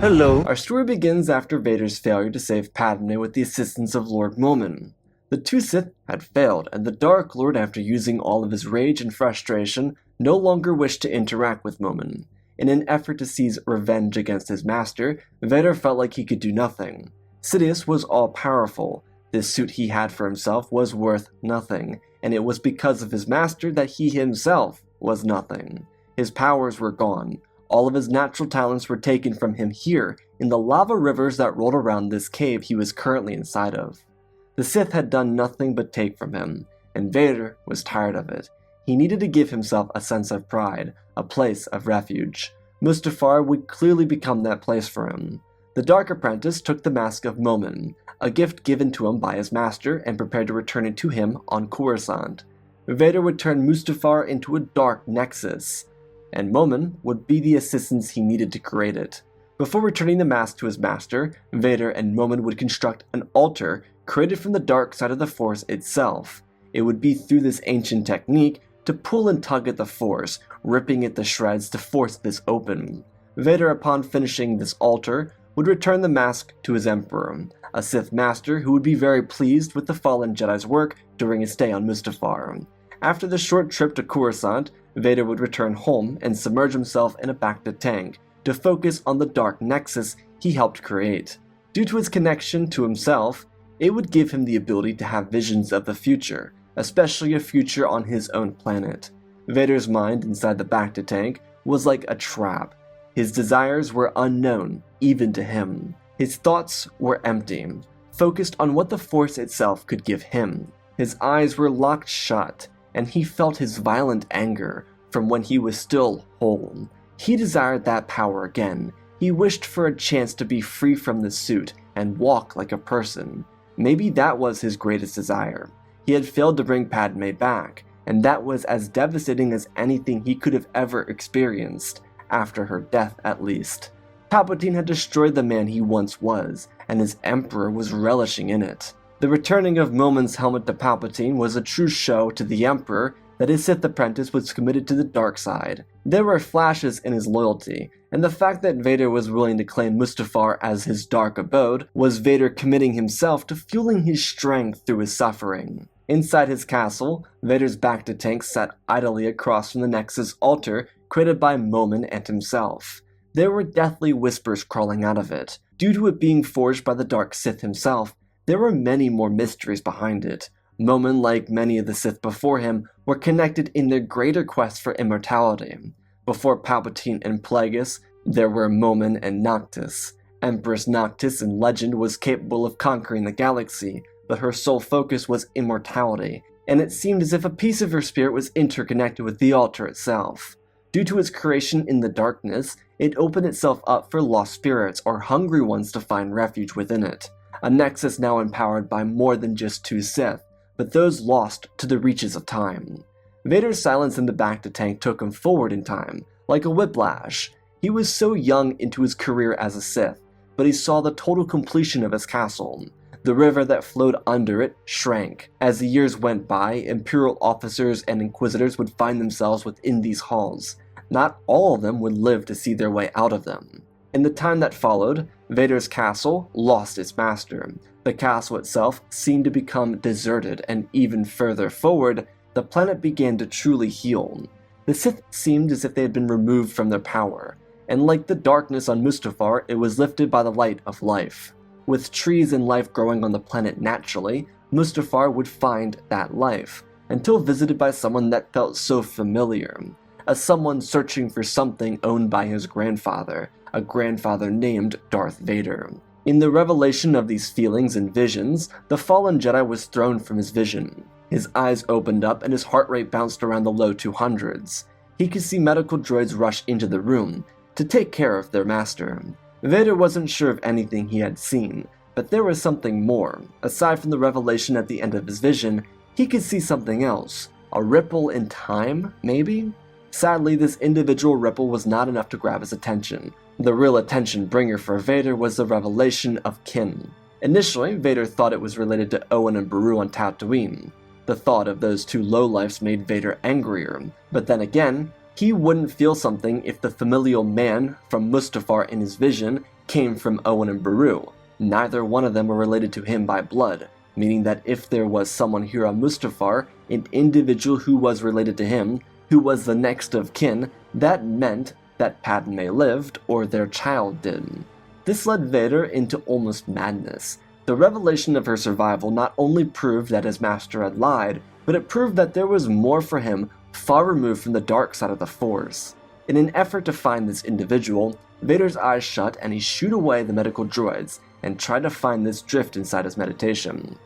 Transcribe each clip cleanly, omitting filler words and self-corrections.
Hello. Our story begins after Vader's failure to save Padme with the assistance of Lord Momin. The two Sith had failed, and the Dark Lord, after using all of his rage and frustration, no longer wished to interact with Momin. In an effort to seize revenge against his master, Vader felt like he could do nothing. Sidious was all-powerful. This suit he had for himself was worth nothing, and it was because of his master that he himself was nothing. His powers were gone. All of his natural talents were taken from him here, in the lava rivers that rolled around this cave he was currently inside of. The Sith had done nothing but take from him, and Vader was tired of it. He needed to give himself a sense of pride, a place of refuge. Mustafar would clearly become that place for him. The Dark Apprentice took the mask of Momin, a gift given to him by his master, and prepared to return it to him on Coruscant. Vader would turn Mustafar into a dark nexus, and Momin would be the assistance he needed to create it. Before returning the mask to his master, Vader and Momin would construct an altar created from the dark side of the Force itself. It would be through this ancient technique to pull and tug at the Force, ripping it to shreds to force this open. Vader, upon finishing this altar, would return the mask to his Emperor, a Sith Master who would be very pleased with the fallen Jedi's work during his stay on Mustafar. After the short trip to Coruscant, Vader would return home and submerge himself in a bacta tank to focus on the dark nexus he helped create. Due to his connection to himself, it would give him the ability to have visions of the future, especially a future on his own planet. Vader's mind inside the bacta tank was like a trap. His desires were unknown, even to him. His thoughts were empty, focused on what the Force itself could give him. His eyes were locked shut, and he felt his violent anger from when he was still whole. He desired that power again. He wished for a chance to be free from the suit and walk like a person. Maybe that was his greatest desire. He had failed to bring Padme back, and that was as devastating as anything he could have ever experienced, after her death at least. Palpatine had destroyed the man he once was, and his Emperor was relishing in it. The returning of Momin's helmet to Palpatine was a true show to the Emperor that his Sith apprentice was committed to the dark side. There were flashes in his loyalty, and the fact that Vader was willing to claim Mustafar as his dark abode was Vader committing himself to fueling his strength through his suffering. Inside his castle, Vader's bacta tank sat idly across from the Nexus altar created by Momin and himself. There were deathly whispers crawling out of it. Due to it being forged by the Dark Sith himself, there were many more mysteries behind it. Momin, like many of the Sith before him, were connected in their greater quest for immortality. Before Palpatine and Plagueis, there were Momin and Noctis. Empress Noctis in legend was capable of conquering the galaxy, but her sole focus was immortality, and it seemed as if a piece of her spirit was interconnected with the altar itself. Due to its creation in the darkness, it opened itself up for lost spirits or hungry ones to find refuge within it. A nexus now empowered by more than just two Sith, but those lost to the reaches of time. Vader's silence in the bacta tank took him forward in time, like a whiplash. He was so young into his career as a Sith, but he saw the total completion of his castle. The river that flowed under it shrank. As the years went by, Imperial officers and Inquisitors would find themselves within these halls. Not all of them would live to see their way out of them. In the time that followed, Vader's castle lost its master. The castle itself seemed to become deserted, and even further forward, the planet began to truly heal. The Sith seemed as if they had been removed from their power, and like the darkness on Mustafar, it was lifted by the light of life. With trees and life growing on the planet naturally, Mustafar would find that life, until visited by someone that felt so familiar. As someone searching for something owned by his grandfather, a grandfather named Darth Vader. In the revelation of these feelings and visions, the fallen Jedi was thrown from his vision. His eyes opened up and his heart rate bounced around the low 200s. He could see medical droids rush into the room to take care of their master. Vader wasn't sure of anything he had seen, but there was something more. Aside from the revelation at the end of his vision, he could see something else. A ripple in time, maybe? Sadly, this individual ripple was not enough to grab his attention. The real attention bringer for Vader was the revelation of kin. Initially, Vader thought it was related to Owen and Beru on Tatooine. The thought of those two lowlifes made Vader angrier, but then again, He wouldn't feel something if the familial man from Mustafar in his vision came from Owen and Beru. Neither one of them were related to him by blood, meaning that if there was someone here on Mustafar, an individual who was related to him, who was the next of kin, that meant that Padme lived or their child did. This led Vader into almost madness. The revelation of her survival not only proved that his master had lied, but it proved that there was more for him far removed from the dark side of the Force. In an effort to find this individual, Vader's eyes shut and he shooed away the medical droids and tried to find this drift inside his meditation.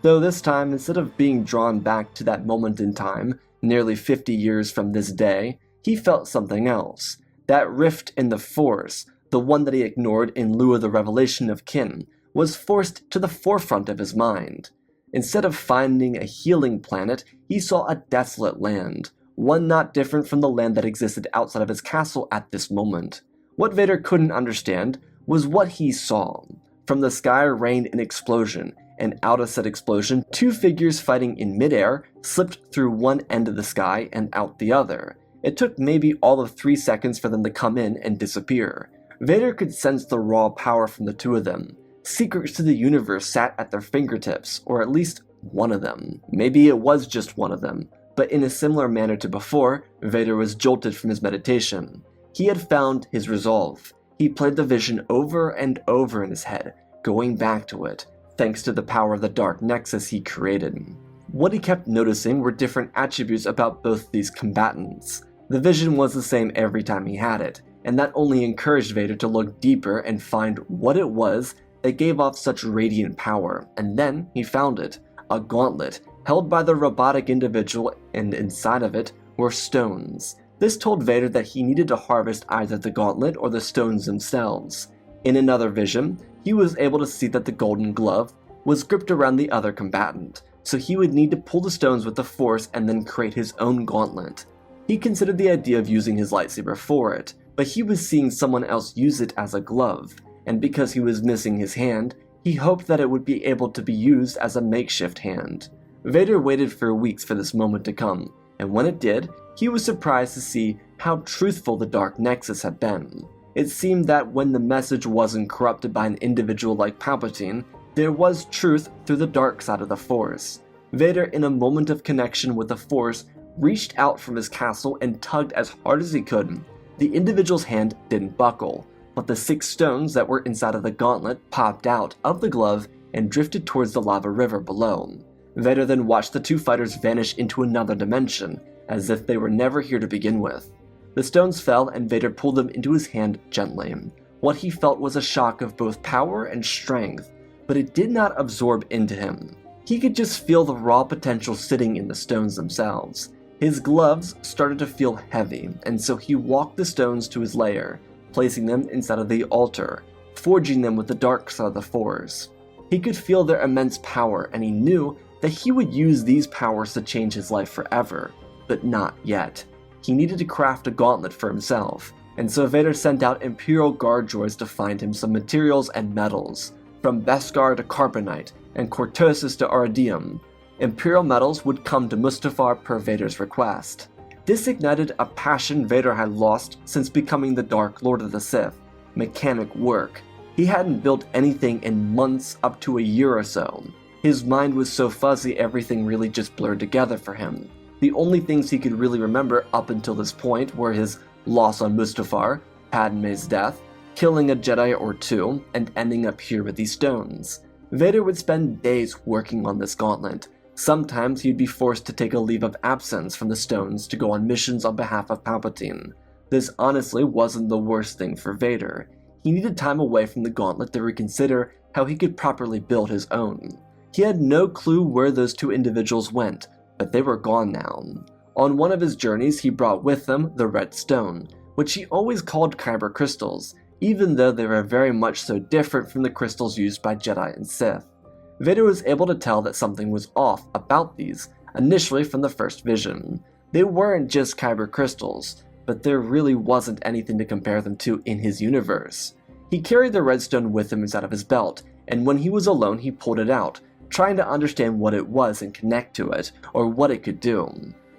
Though this time, instead of being drawn back to that moment in time, nearly 50 years from this day, he felt something else. That rift in the Force, the one that he ignored in lieu of the revelation of kin, was forced to the forefront of his mind. Instead of finding a healing planet, he saw a desolate land, one not different from the land that existed outside of his castle at this moment. What Vader couldn't understand was what he saw. From the sky rained an explosion, and out of said explosion, two figures fighting in midair slipped through one end of the sky and out the other. It took maybe all of 3 seconds for them to come in and disappear. Vader could sense the raw power from the two of them. Secrets to the universe sat at their fingertips, or at least one of them. Maybe it was just one of them, but in a similar manner to before, Vader was jolted from his meditation. He had found his resolve. He played the vision over and over in his head, going back to it, thanks to the power of the dark nexus he created. What he kept noticing were different attributes about both these combatants. The vision was the same every time he had it, and that only encouraged Vader to look deeper and find what it was that gave off such radiant power, and then he found it, a gauntlet, held by the robotic individual, and inside of it were stones. This told Vader that he needed to harvest either the gauntlet or the stones themselves. In another vision, he was able to see that the golden glove was gripped around the other combatant, so he would need to pull the stones with the Force and then create his own gauntlet. He considered the idea of using his lightsaber for it, but he was seeing someone else use it as a glove, and because he was missing his hand, he hoped that it would be able to be used as a makeshift hand. Vader waited for weeks for this moment to come, and when it did, he was surprised to see how truthful the Dark Nexus had been. It seemed that when the message wasn't corrupted by an individual like Palpatine, there was truth through the dark side of the Force. Vader, in a moment of connection with the Force, reached out from his castle and tugged as hard as he could. The individual's hand didn't buckle, but the 6 stones that were inside of the gauntlet popped out of the glove and drifted towards the lava river below. Vader then watched the two fighters vanish into another dimension, as if they were never here to begin with. The stones fell and Vader pulled them into his hand gently. What he felt was a shock of both power and strength, but it did not absorb into him. He could just feel the raw potential sitting in the stones themselves. His gloves started to feel heavy, and so he walked the stones to his lair, placing them inside of the altar, forging them with the dark side of the Force. He could feel their immense power, and he knew that he would use these powers to change his life forever, but not yet. He needed to craft a gauntlet for himself, and so Vader sent out Imperial Guard droids to find him some materials and metals, from Beskar to Carbonite, and Cortosis to Iridium. Imperial metals would come to Mustafar per Vader's request. This ignited a passion Vader had lost since becoming the Dark Lord of the Sith: mechanic work. He hadn't built anything in months up to a year or so. His mind was so fuzzy everything really just blurred together for him. The only things he could really remember up until this point were his loss on Mustafar, Padme's death, killing a Jedi or two, and ending up here with these stones. Vader would spend days working on this gauntlet. Sometimes he'd be forced to take a leave of absence from the stones to go on missions on behalf of Palpatine. This honestly wasn't the worst thing for Vader. He needed time away from the gauntlet to reconsider how he could properly build his own. He had no clue where those two individuals went, but they were gone now. On one of his journeys, he brought with him the Red Stone, which he always called Kyber crystals, even though they were very much so different from the crystals used by Jedi and Sith. Vader was able to tell that something was off about these, initially from the first vision. They weren't just Kyber crystals, but there really wasn't anything to compare them to in his universe. He carried the redstone with him inside of his belt, and when he was alone he pulled it out, trying to understand what it was and connect to it, or what it could do.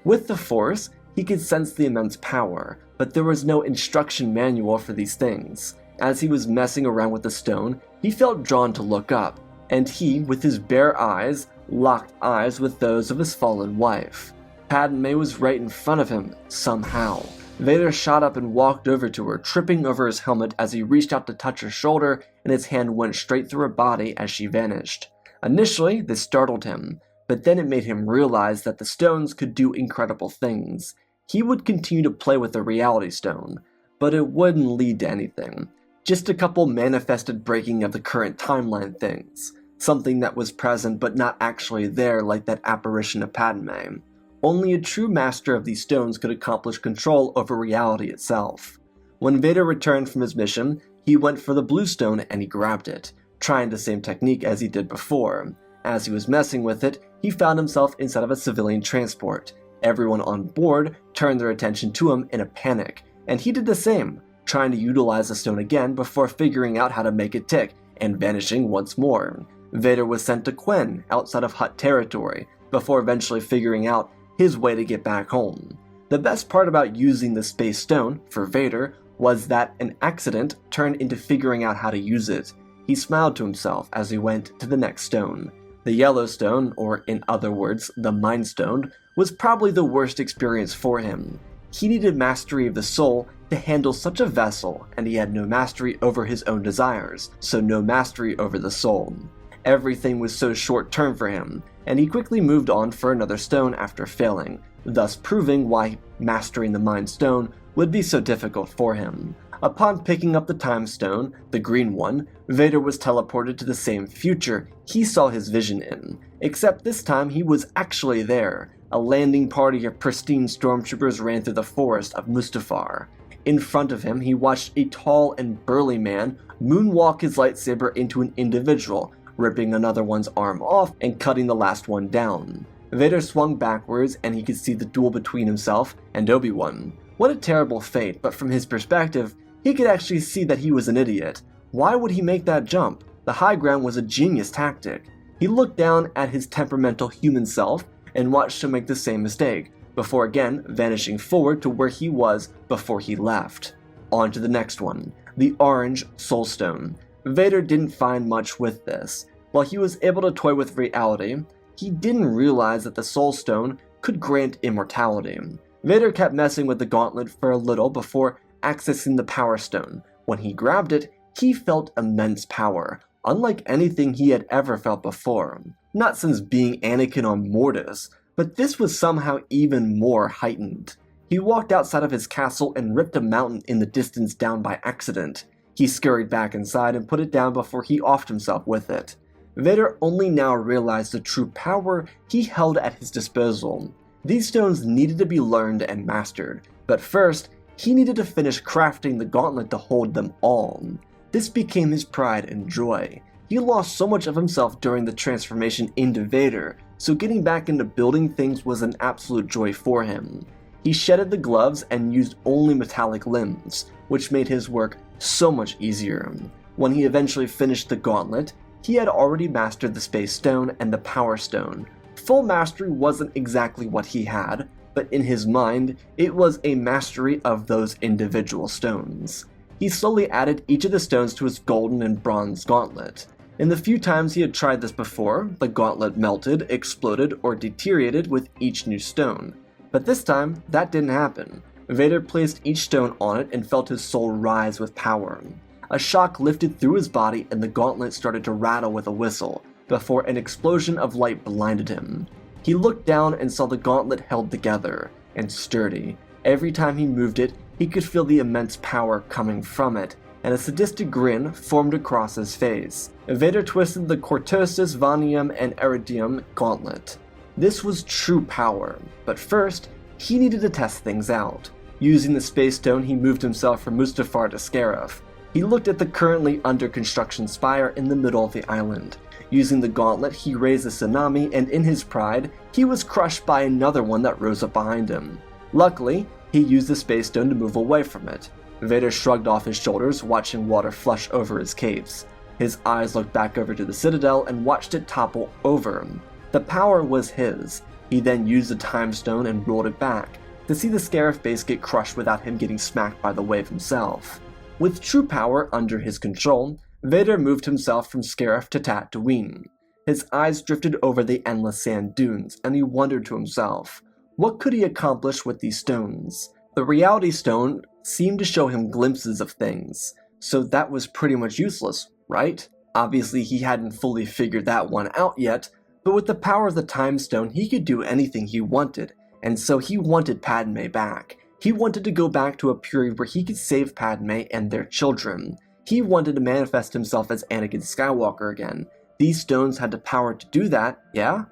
With the Force, He could sense the immense power, but there was no instruction manual for these things. As he was messing around with the stone, he felt drawn to look up, and he, with his bare eyes, locked eyes with those of his fallen wife. Padme was right in front of him, somehow. Vader shot up and walked over to her, tripping over his helmet as he reached out to touch her shoulder, and his hand went straight through her body as she vanished. Initially, this startled him, but then it made him realize that the stones could do incredible things. He would continue to play with the reality stone, but it wouldn't lead to anything. Just a couple manifested breaking of the current timeline things. Something that was present but not actually there, like that apparition of Padme. Only a true master of these stones could accomplish control over reality itself. When Vader returned from his mission, he went for the blue stone and he grabbed it, trying the same technique as he did before. As he was messing with it, he found himself inside of a civilian transport. Everyone on board turned their attention to him in a panic, and he did the same, trying to utilize the stone again before figuring out how to make it tick and vanishing once more. Vader was sent to Quen, outside of Hutt territory, before eventually figuring out his way to get back home. The best part about using the space stone, for Vader, was that an accident turned into figuring out how to use it. He smiled to himself as he went to the next stone. The yellow stone, or in other words, the Mind Stone, was probably the worst experience for him. He needed mastery of the soul to handle such a vessel, and he had no mastery over his own desires, so no mastery over the soul. Everything was so short-term for him, and he quickly moved on for another stone after failing, thus proving why mastering the Mind Stone would be so difficult for him. Upon picking up the Time Stone, the green one, Vader was teleported to the same future he saw his vision in, except this time he was actually there. A landing party of pristine stormtroopers ran through the forest of Mustafar. In front of him, he watched a tall and burly man moonwalk his lightsaber into an individual, ripping another one's arm off and cutting the last one down. Vader swung backwards and he could see the duel between himself and Obi-Wan. What a terrible fate, but from his perspective, he could actually see that he was an idiot. Why would he make that jump? The high ground was a genius tactic. He looked down at his temperamental human self and watched him make the same mistake, before again vanishing forward to where he was before he left. On to the next one, the orange Soul Stone. Vader didn't find much with this. While he was able to toy with reality, he didn't realize that the Soul Stone could grant immortality. Vader kept messing with the gauntlet for a little before accessing the Power Stone. When he grabbed it, he felt immense power, unlike anything he had ever felt before. Not since being Anakin on Mortis, but this was somehow even more heightened. He walked outside of his castle and ripped a mountain in the distance down by accident. He scurried back inside and put it down before he offed himself with it. Vader only now realized the true power he held at his disposal. These stones needed to be learned and mastered, but first, he needed to finish crafting the gauntlet to hold them all. This became his pride and joy. He lost so much of himself during the transformation into Vader, so getting back into building things was an absolute joy for him. He shedded the gloves and used only metallic limbs, which made his work so much easier. When he eventually finished the gauntlet, he had already mastered the Space Stone and the Power Stone. Full mastery wasn't exactly what he had, but in his mind, it was a mastery of those individual stones. He slowly added each of the stones to his golden and bronze gauntlet. In the few times he had tried this before, the gauntlet melted, exploded, or deteriorated with each new stone. But this time, that didn't happen. Vader placed each stone on it and felt his soul rise with power. A shock lifted through his body and the gauntlet started to rattle with a whistle, before an explosion of light blinded him. He looked down and saw the gauntlet held together, and sturdy. Every time he moved it, he could feel the immense power coming from it, and a sadistic grin formed across his face. Vader twisted the Cortosis, Vanium, and Iridium gauntlet. This was true power, but first, he needed to test things out. Using the Space Stone, he moved himself from Mustafar to Scarif. He looked at the currently under construction spire in the middle of the island. Using the gauntlet, he raised a tsunami, and in his pride, he was crushed by another one that rose up behind him. Luckily, he used the Space Stone to move away from it. Vader shrugged off his shoulders, watching water flush over his caves. His eyes looked back over to the Citadel and watched it topple over him. The power was his. He then used the Time Stone and rolled it back. to see the Scarif base get crushed without him getting smacked by the wave himself. With true power under his control, Vader moved himself from Scarif to Tatooine. His eyes drifted over the endless sand dunes, and he wondered to himself, what could he accomplish with these stones? The Reality Stone seemed to show him glimpses of things, so that was pretty much useless, right? Obviously he hadn't fully figured that one out yet, but with the power of the Time Stone he could do anything he wanted, and so he wanted Padme back. He wanted to go back to a period where he could save Padme and their children. He wanted to manifest himself as Anakin Skywalker again. These stones had the power to do that, yeah?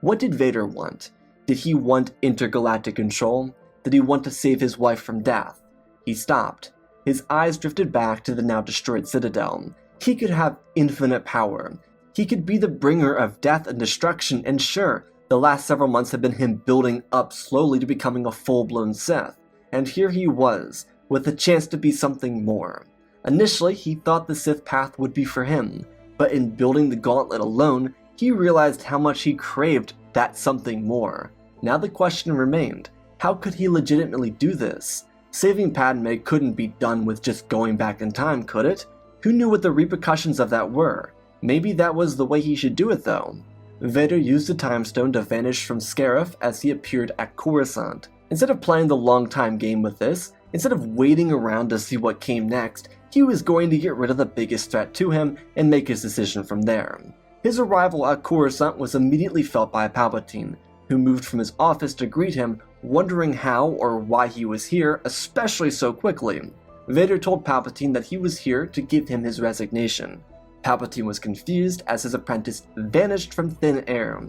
What did Vader want? Did he want intergalactic control? Did he want to save his wife from death? He stopped. His eyes drifted back to the now destroyed Citadel. He could have infinite power. He could be the bringer of death and destruction, and sure, the last several months had been him building up slowly to becoming a full-blown Sith. And here he was, with a chance to be something more. Initially, he thought the Sith path would be for him, but in building the gauntlet alone, he realized how much he craved that something more. Now the question remained, how could he legitimately do this? Saving Padme couldn't be done with just going back in time, could it? Who knew what the repercussions of that were? Maybe that was the way he should do it though. Vader used the Time Stone to vanish from Scarif as he appeared at Coruscant. Instead of playing the long time game with this, instead of waiting around to see what came next, he was going to get rid of the biggest threat to him and make his decision from there. His arrival at Coruscant was immediately felt by Palpatine, who moved from his office to greet him, wondering how or why he was here, especially so quickly. Vader told Palpatine that he was here to give him his resignation. Palpatine was confused as his apprentice vanished from thin air.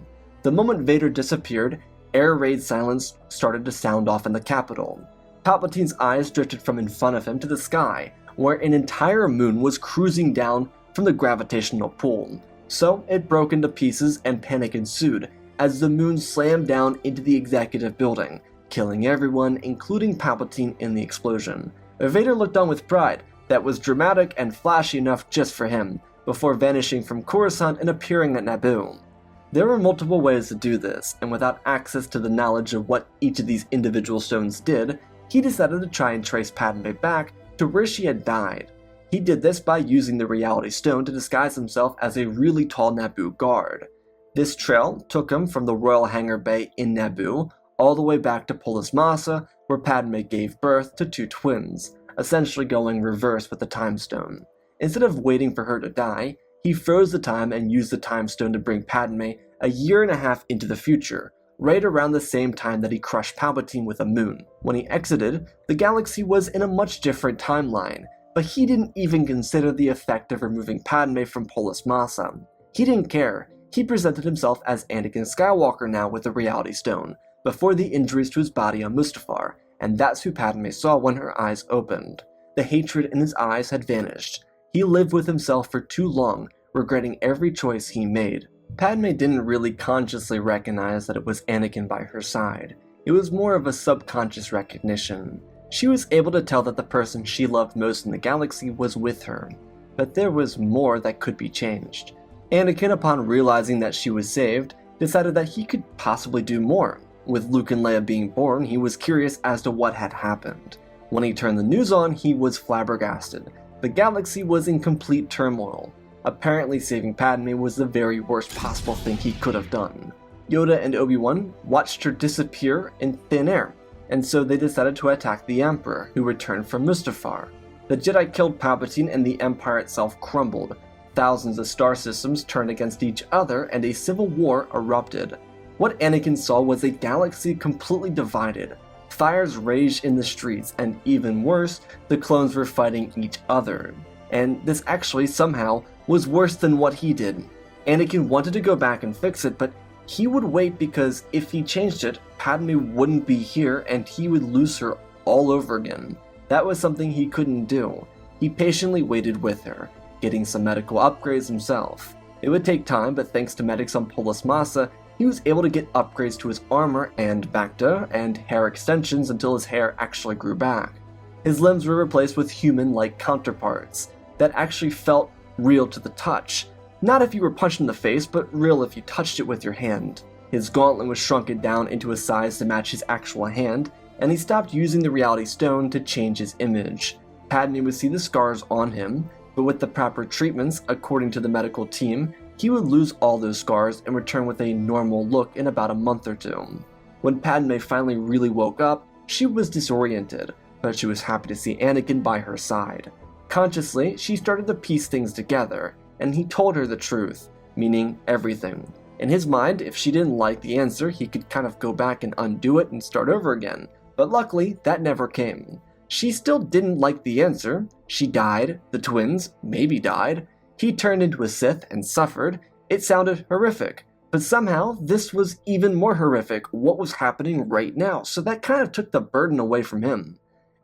The moment Vader disappeared, air raid silence started to sound off in the capital. Palpatine's eyes drifted from in front of him to the sky, where an entire moon was cruising down from the gravitational pull. So it broke into pieces and panic ensued as the moon slammed down into the executive building, killing everyone, including Palpatine, in the explosion. Vader looked on with pride that was dramatic and flashy enough just for him, before vanishing from Coruscant and appearing at Naboo. There were multiple ways to do this, and without access to the knowledge of what each of these individual stones did, he decided to try and trace Padme back to where she had died. He did this by using the Reality Stone to disguise himself as a really tall Naboo guard. This trail took him from the Royal Hangar Bay in Naboo all the way back to Polis Massa, where Padme gave birth to two twins, essentially going reverse with the Time Stone. Instead of waiting for her to die, he froze the time and used the Time Stone to bring Padme a year and a half into the future, right around the same time that he crushed Palpatine with a moon. When he exited, the galaxy was in a much different timeline, but he didn't even consider the effect of removing Padme from Polis Massa. He didn't care. He presented himself as Anakin Skywalker now with the Reality Stone, before the injuries to his body on Mustafar, and that's who Padme saw when her eyes opened. The hatred in his eyes had vanished. He lived with himself for too long, regretting every choice he made. Padme didn't really consciously recognize that it was Anakin by her side. It was more of a subconscious recognition. She was able to tell that the person she loved most in the galaxy was with her, but there was more that could be changed. Anakin, upon realizing that she was saved, decided that he could possibly do more. With Luke and Leia being born, he was curious as to what had happened. When he turned the news on, he was flabbergasted. The galaxy was in complete turmoil. Apparently saving Padme was the very worst possible thing he could have done. Yoda and Obi-Wan watched her disappear in thin air, and so they decided to attack the Emperor, who returned from Mustafar. The Jedi killed Palpatine and the Empire itself crumbled. Thousands of star systems turned against each other and a civil war erupted. What Anakin saw was a galaxy completely divided. Fires raged in the streets, and even worse, the clones were fighting each other. And this actually somehow was worse than what he did. Anakin wanted to go back and fix it, but he would wait because if he changed it, Padme wouldn't be here and he would lose her all over again. That was something he couldn't do. He patiently waited with her, getting some medical upgrades himself. It would take time, but thanks to medics on Polis Massa, he was able to get upgrades to his armor and bacta and hair extensions until his hair actually grew back. His limbs were replaced with human-like counterparts that actually felt real to the touch. Not if you were punched in the face, but real if you touched it with your hand. His gauntlet was shrunken down into a size to match his actual hand, and he stopped using the reality stone to change his image. Padme would see the scars on him, but with the proper treatments, according to the medical team, he would lose all those scars and return with a normal look in about a month or two. When Padme finally really woke up, she was disoriented, but she was happy to see Anakin by her side. Consciously, she started to piece things together, and he told her the truth, meaning everything. In his mind, if she didn't like the answer, he could kind of go back and undo it and start over again, but luckily, that never came. She still didn't like the answer. She died, the twins maybe died, he turned into a Sith and suffered. It sounded horrific, but somehow this was even more horrific, what was happening right now, so that kind of took the burden away from him.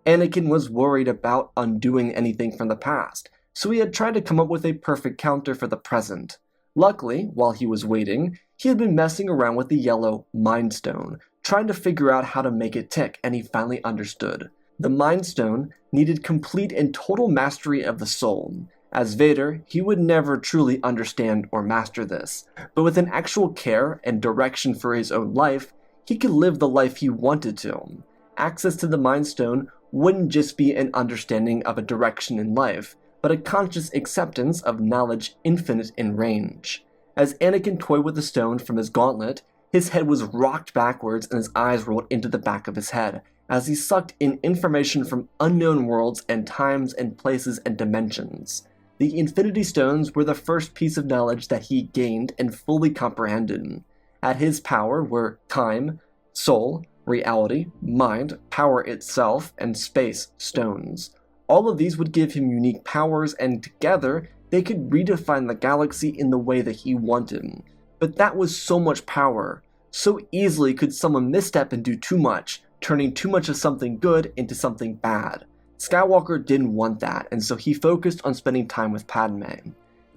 Anakin was worried about undoing anything from the past, so he had tried to come up with a perfect counter for the present. Luckily, while he was waiting, he had been messing around with the yellow Mind Stone, trying to figure out how to make it tick, and he finally understood. The Mind Stone needed complete and total mastery of the soul. As Vader, he would never truly understand or master this, but with an actual care and direction for his own life, he could live the life he wanted to. Access to the Mind Stone wouldn't just be an understanding of a direction in life, but a conscious acceptance of knowledge infinite in range. As Anakin toyed with the stone from his gauntlet, his head was rocked backwards and his eyes rolled into the back of his head, as he sucked in information from unknown worlds and times and places and dimensions. The Infinity Stones were the first piece of knowledge that he gained and fully comprehended. At his power were time, soul, reality, mind, power itself, and space stones. All of these would give him unique powers, and together, they could redefine the galaxy in the way that he wanted. But that was so much power. So easily could someone misstep and do too much, turning too much of something good into something bad. Skywalker didn't want that, and so he focused on spending time with Padme.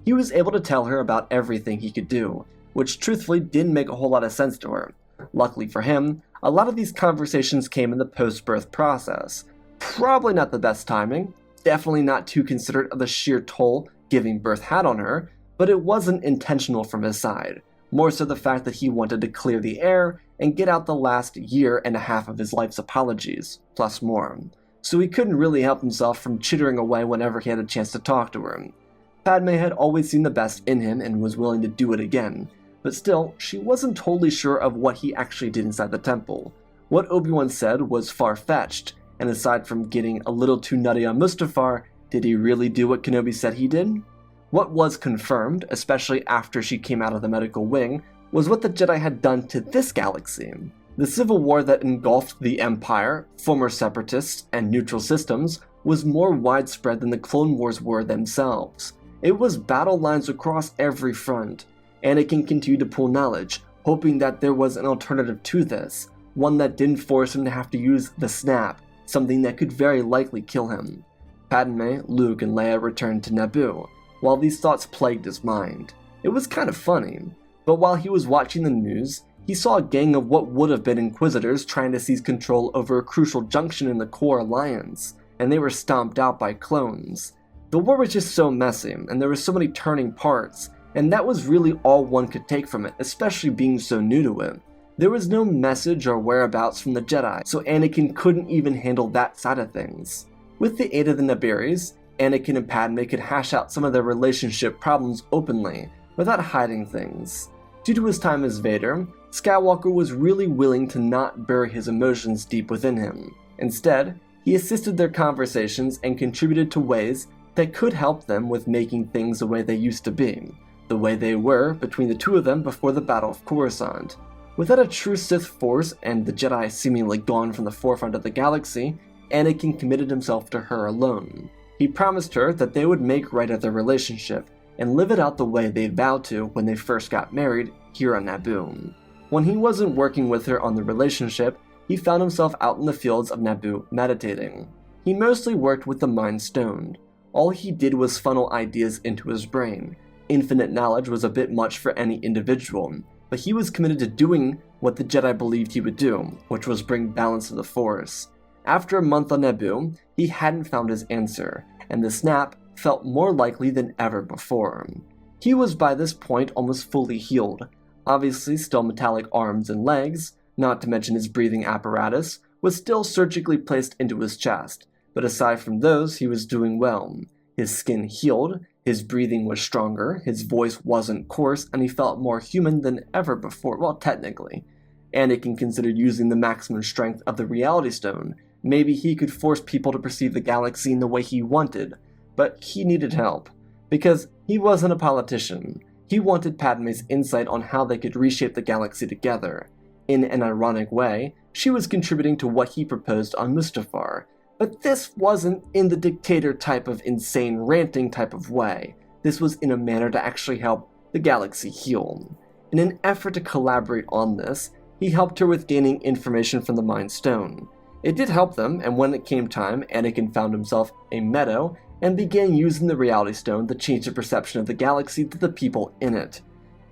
He was able to tell her about everything he could do, which truthfully didn't make a whole lot of sense to her. Luckily for him, a lot of these conversations came in the post-birth process. Probably not the best timing, definitely not too considerate of the sheer toll giving birth had on her, but it wasn't intentional from his side. More so the fact that he wanted to clear the air and get out the last year and a half of his life's apologies, plus more. So he couldn't really help himself from chittering away whenever he had a chance to talk to her. Padme had always seen the best in him and was willing to do it again, but still, she wasn't totally sure of what he actually did inside the temple. What Obi-Wan said was far-fetched, and aside from getting a little too nutty on Mustafar, did he really do what Kenobi said he did? What was confirmed, especially after she came out of the medical wing, was what the Jedi had done to this galaxy. The civil war that engulfed the Empire, former separatists, and neutral systems was more widespread than the Clone Wars were themselves. It was battle lines across every front. Anakin continued to pull knowledge, hoping that there was an alternative to this, one that didn't force him to have to use the snap, something that could very likely kill him. Padme, Luke, and Leia returned to Naboo, while these thoughts plagued his mind. It was kind of funny, but while he was watching the news, he saw a gang of what would have been Inquisitors trying to seize control over a crucial junction in the core alliance, and they were stomped out by clones. The war was just so messy, and there were so many turning parts, and that was really all one could take from it, especially being so new to it. There was no message or whereabouts from the Jedi, so Anakin couldn't even handle that side of things. With the aid of the Nabiris, Anakin and Padme could hash out some of their relationship problems openly, without hiding things. Due to his time as Vader, Skywalker was really willing to not bury his emotions deep within him. Instead, he assisted their conversations and contributed to ways that could help them with making things the way they used to be, the way they were between the two of them before the Battle of Coruscant. Without a true Sith force and the Jedi seemingly gone from the forefront of the galaxy, Anakin committed himself to her alone. He promised her that they would make right of their relationship and live it out the way they vowed to when they first got married here on Naboo. When he wasn't working with her on the relationship, he found himself out in the fields of Naboo meditating. He mostly worked with the Mind Stone. All he did was funnel ideas into his brain. Infinite knowledge was a bit much for any individual, but he was committed to doing what the Jedi believed he would do, which was bring balance to the Force. After a month on Naboo, he hadn't found his answer, and the snap felt more likely than ever before. He was by this point almost fully healed, obviously still metallic arms and legs, not to mention his breathing apparatus, was still surgically placed into his chest, but aside from those, he was doing well. His skin healed, his breathing was stronger, his voice wasn't coarse, and he felt more human than ever before, well, technically. Anakin considered using the maximum strength of the Reality Stone. Maybe he could force people to perceive the galaxy in the way he wanted, but he needed help. Because he wasn't a politician. He wanted Padme's insight on how they could reshape the galaxy together. In an ironic way, she was contributing to what he proposed on Mustafar. But this wasn't in the dictator type of insane ranting type of way. This was in a manner to actually help the galaxy heal. In an effort to collaborate on this, he helped her with gaining information from the Mind Stone. It did help them, and when it came time, Anakin found himself a meadow and began using the Reality Stone to change the perception of the galaxy to the people in it.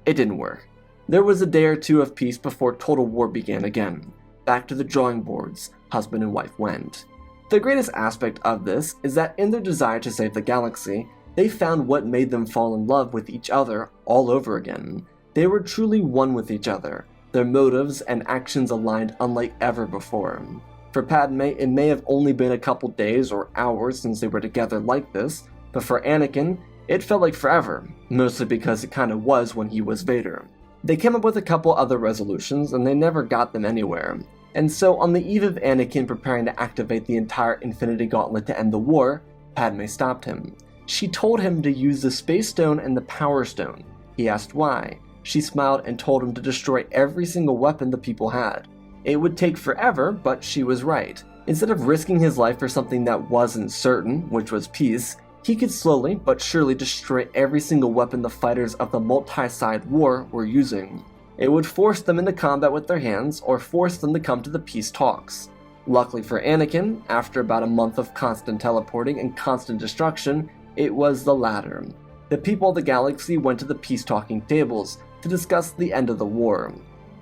It didn't work. There was a day or two of peace before total war began again. Back to the drawing boards, husband and wife went. The greatest aspect of this is that in their desire to save the galaxy, they found what made them fall in love with each other all over again. They were truly one with each other, their motives and actions aligned unlike ever before. For Padme, it may have only been a couple days or hours since they were together like this, but for Anakin, it felt like forever, mostly because it kinda was when he was Vader. They came up with a couple other resolutions, and they never got them anywhere. And so, on the eve of Anakin preparing to activate the entire Infinity Gauntlet to end the war, Padme stopped him. She told him to use the Space Stone and the Power Stone. He asked why. She smiled and told him to destroy every single weapon the people had. It would take forever, but she was right. Instead of risking his life for something that wasn't certain, which was peace, he could slowly but surely destroy every single weapon the fighters of the multi-side war were using. It would force them into combat with their hands, or force them to come to the peace talks. Luckily for Anakin, after about a month of constant teleporting and constant destruction, it was the latter. The people of the galaxy went to the peace-talking tables to discuss the end of the war.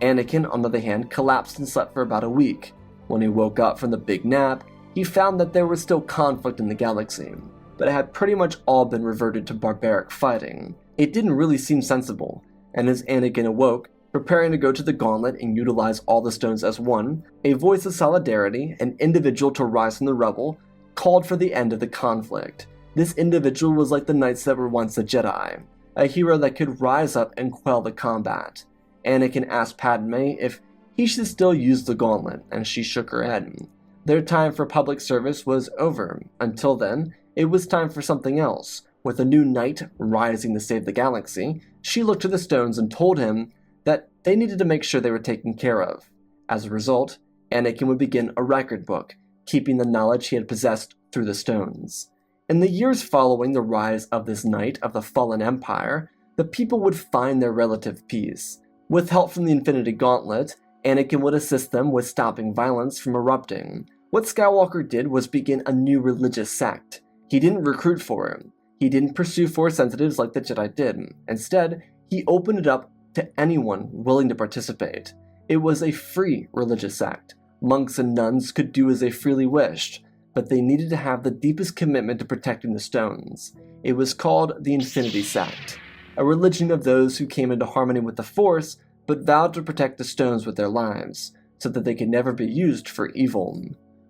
Anakin, on the other hand, collapsed and slept for about a week. When he woke up from the big nap, he found that there was still conflict in the galaxy, but it had pretty much all been reverted to barbaric fighting. It didn't really seem sensible, and as Anakin awoke, preparing to go to the Gauntlet and utilize all the stones as one, a voice of solidarity, an individual to rise from the rubble, called for the end of the conflict. This individual was like the knights that were once a Jedi, a hero that could rise up and quell the combat. Anakin asked Padme if he should still use the Gauntlet, and she shook her head. Their time for public service was over. Until then, it was time for something else. With a new knight rising to save the galaxy, she looked to the stones and told him that they needed to make sure they were taken care of. As a result, Anakin would begin a record book, keeping the knowledge he had possessed through the stones. In the years following the rise of this knight of the fallen empire, the people would find their relative peace. With help from the Infinity Gauntlet, Anakin would assist them with stopping violence from erupting. What Skywalker did was begin a new religious sect. He didn't recruit for it. He didn't pursue Force sensitives like the Jedi did. Instead, he opened it up to anyone willing to participate. It was a free religious sect. Monks and nuns could do as they freely wished, but they needed to have the deepest commitment to protecting the stones. It was called the Infinity Sect, a religion of those who came into harmony with the Force, but vowed to protect the stones with their lives, so that they could never be used for evil.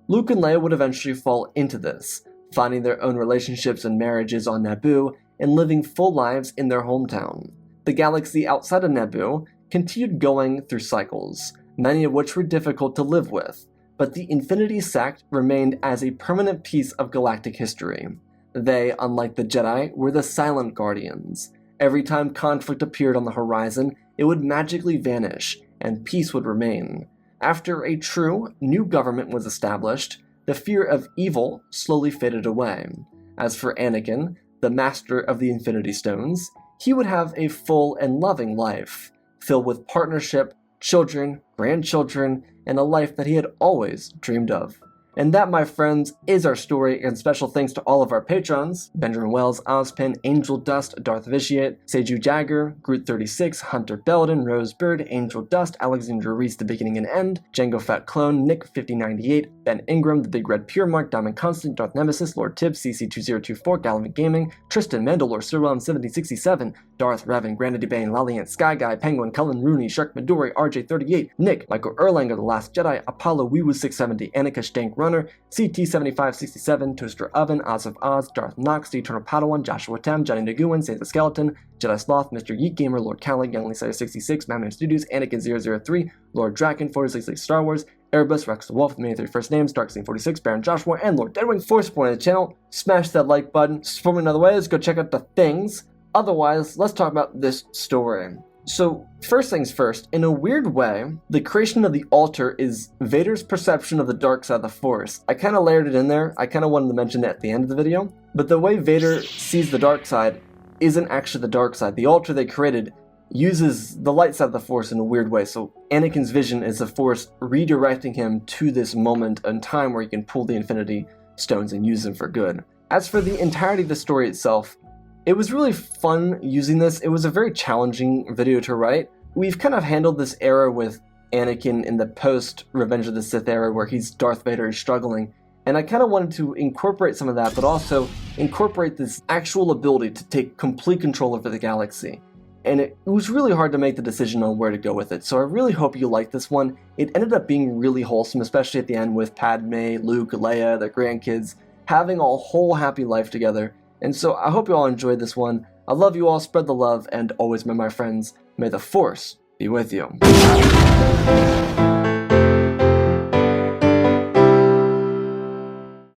Luke and Leia would eventually fall into this, finding their own relationships and marriages on Naboo, and living full lives in their hometown. The galaxy outside of Naboo continued going through cycles, many of which were difficult to live with, but the Infinity Sect remained as a permanent piece of galactic history. They, unlike the Jedi, were the silent guardians. Every time conflict appeared on the horizon, it would magically vanish, and peace would remain. After a true, new government was established, the fear of evil slowly faded away. As for Anakin, the master of the Infinity Stones, he would have a full and loving life, filled with partnership, children, grandchildren, and a life that he had always dreamed of. And that, my friends, is our story, and special thanks to all of our patrons: Benjamin Wells, Ozpin, Angel Dust, Darth Vitiate, Seiju Jagger, Groot36, Hunter Belden, Rosebird, Angel Dust, Alexandra Reese, The Beginning and End, Django Fat Clone, Nick5098, Ben Ingram, The Big Red Pure Mark, Diamond Constant, Darth Nemesis, Lord Tibbs, CC2024, Gallivant Gaming, Tristan Mandalore, Sirwell 1767, Darth Revan, Granity Bane, Laliant, Sky Guy, Penguin, Cullen Rooney, Shark Midori, RJ38, Nick, Michael Erlanger, The Last Jedi, Apollo Weewoo 670, Annika Stank Runner, CT7567, Toaster Oven, Oz of Oz, Darth Nox, The Eternal Padawan, Joshua Tam, Johnny Naguin, Save the Skeleton, Jedi Sloth, Mr. Yeet Gamer, Lord Callie, Youngly Slayer 66, Madman Studios, Anakin003, Lord Draken, 46 Star Wars, Airbus, Rex the Wolf, many 3 first names, Darkscene46, Baron Joshua, and Lord Deadwing. For supporting the channel, smash that like button. Support me in other ways, go check out the things. Otherwise, let's talk about this story. So, first things first, in a weird way, the creation of the altar is Vader's perception of the dark side of the Force. I kind of layered it in there, I kind of wanted to mention it at the end of the video, but the way Vader sees the dark side isn't actually the dark side. The altar they created uses the light side of the Force in a weird way, so Anakin's vision is the Force redirecting him to this moment in time where he can pull the Infinity Stones and use them for good. As for the entirety of the story itself, it was really fun using this. It was a very challenging video to write. We've kind of handled this era with Anakin in the post-Revenge of the Sith era where he's Darth Vader, he's struggling, and I kind of wanted to incorporate some of that, but also incorporate this actual ability to take complete control over the galaxy. And it was really hard to make the decision on where to go with it, so I really hope you like this one. It ended up being really wholesome, especially at the end with Padme, Luke, Leia, their grandkids, having a whole happy life together. And so I hope you all enjoyed this one. I love you all, spread the love, and always remember, my friends, may the Force be with you.